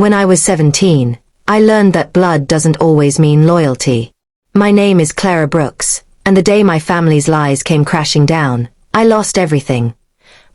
When I was 17, I learned that blood doesn't always mean loyalty. My name is Clara Brooks, and the day my family's lies came crashing down, I lost everything.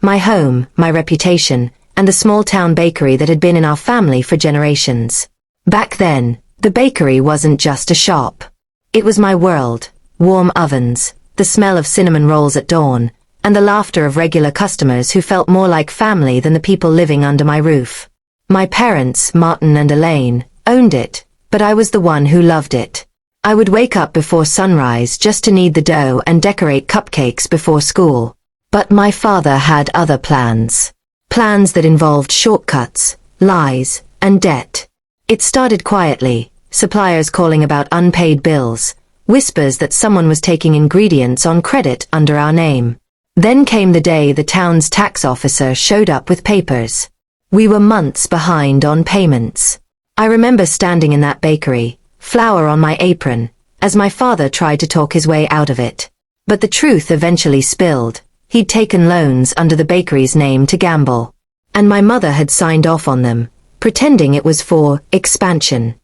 My home, my reputation, and the small-town bakery that had been in our family for generations. Back then, the bakery wasn't just a shop. It was my world: warm ovens, the smell of cinnamon rolls at dawn, and the laughter of regular customers who felt more like family than the people living under my roof. My parents, Martin and Elaine, owned it, but I was the one who loved it. I would wake up before sunrise just to knead the dough and decorate cupcakes before school. But my father had other plans. Plans that involved shortcuts, lies, and debt. It started quietly, suppliers calling about unpaid bills, whispers that someone was taking ingredients on credit under our name. Then came the day the town's tax officer showed up with papers. We were months behind on payments. I remember standing in that bakery, flour on my apron, as my father tried to talk his way out of it. But the truth eventually spilled. He'd taken loans under the bakery's name to gamble. And my mother had signed off on them, pretending it was for expansion.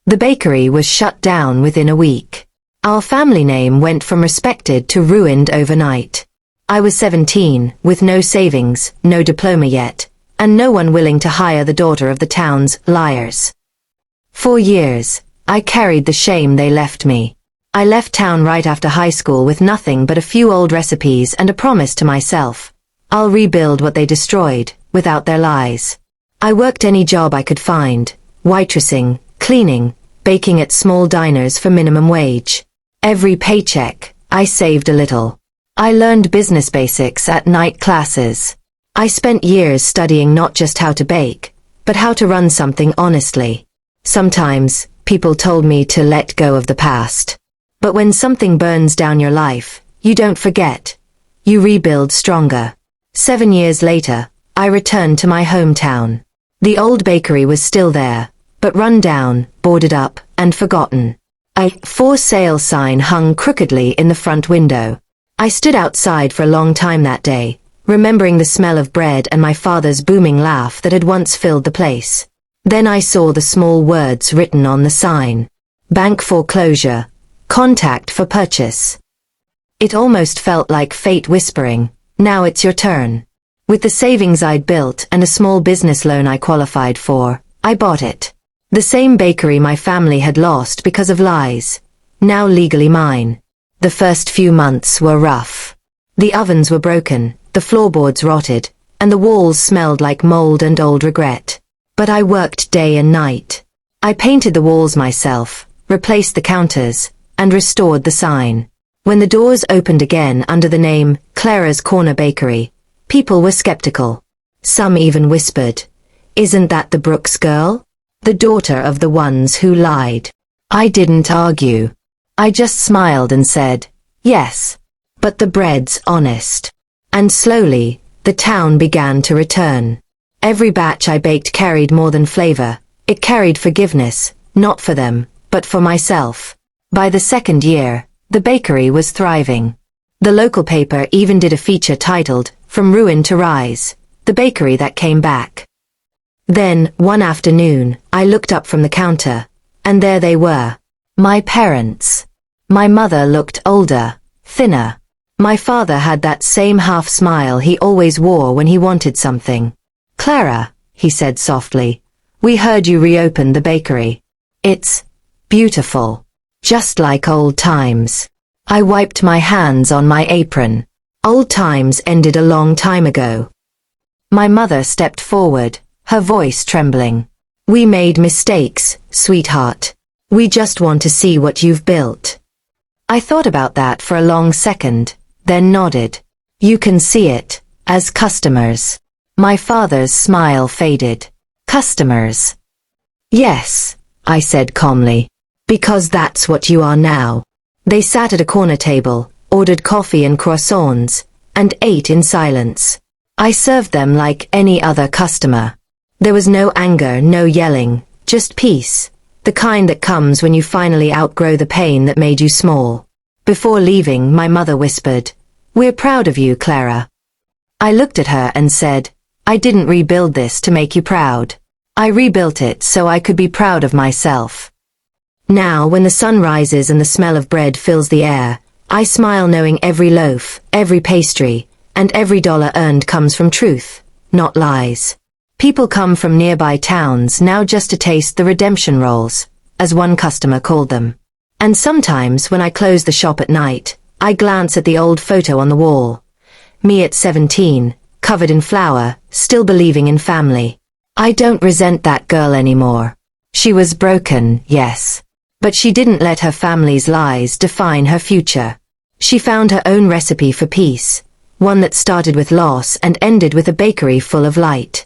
The bakery was shut down within a week. Our family name went from respected to ruined overnight. I was 17, with no savings, no diploma yet, and no one willing to hire the daughter of the town's liars. For years, I carried the shame they left me. I left town right after high school with nothing but a few old recipes and a promise to myself: I'll rebuild what they destroyed, without their lies. I worked any job I could find: waitressing, cleaning, baking at small diners for minimum wage. Every paycheck, I saved a little. I learned business basics at night classes. I spent years studying not just how to bake, but how to run something honestly. Sometimes, people told me to let go of the past. But when something burns down your life, you don't forget. You rebuild stronger. 7 years later, I returned to my hometown. The old bakery was still there, but run down, boarded up, and forgotten. A for sale sign hung crookedly in the front window. I stood outside for a long time that day, remembering the smell of bread and my father's booming laugh that had once filled the place. Then I saw the small words written on the sign: Bank foreclosure. Contact for purchase. It almost felt like fate whispering, now it's your turn. With the savings I'd built and a small business loan I qualified for, I bought it. The same bakery my family had lost because of lies, now legally mine. The first few months were rough. The ovens were broken, the floorboards rotted, and the walls smelled like mold and old regret. But I worked day and night. I painted the walls myself, replaced the counters, and restored the sign. When the doors opened again under the name Clara's Corner Bakery, people were skeptical. Some even whispered, "Isn't that the Brooks girl? The daughter of the ones who lied?" I didn't argue. I just smiled and said, "Yes, but the bread's honest." And slowly, the town began to return. Every batch I baked carried more than flavor. It carried forgiveness, not for them, but for myself. By the second year, the bakery was thriving. The local paper even did a feature titled, "From Ruin to Rise," the bakery that came back. Then, one afternoon, I looked up from the counter, and there they were. My parents. My mother looked older, thinner. My father had that same half smile he always wore when he wanted something. "Clara," he said softly, "we heard you reopened the bakery. It's beautiful. Just like old times." I wiped my hands on my apron. Old times ended a long time ago. My mother stepped forward, her voice trembling. "We made mistakes, sweetheart. We just want to see what you've built." I thought about that for a long second, then nodded. "You can see it, as customers." My father's smile faded. "Customers?" "Yes," I said calmly. "Because that's what you are now." They sat at a corner table, ordered coffee and croissants, and ate in silence. I served them like any other customer. There was no anger, no yelling, just peace, the kind that comes when you finally outgrow the pain that made you small. Before leaving, my mother whispered, "We're proud of you, Clara." I looked at her and said, "I didn't rebuild this to make you proud. I rebuilt it so I could be proud of myself. Now, when the sun rises and the smell of bread fills the air, I smile knowing every loaf, every pastry, and every dollar earned comes from truth, not lies. People come from nearby towns now just to taste the redemption rolls, as one customer called them. And sometimes when I close the shop at night, I glance at the old photo on the wall. Me at 17, covered in flour, still believing in family. I don't resent that girl anymore. She was broken, yes. But she didn't let her family's lies define her future. She found her own recipe for peace, one that started with loss and ended with a bakery full of light.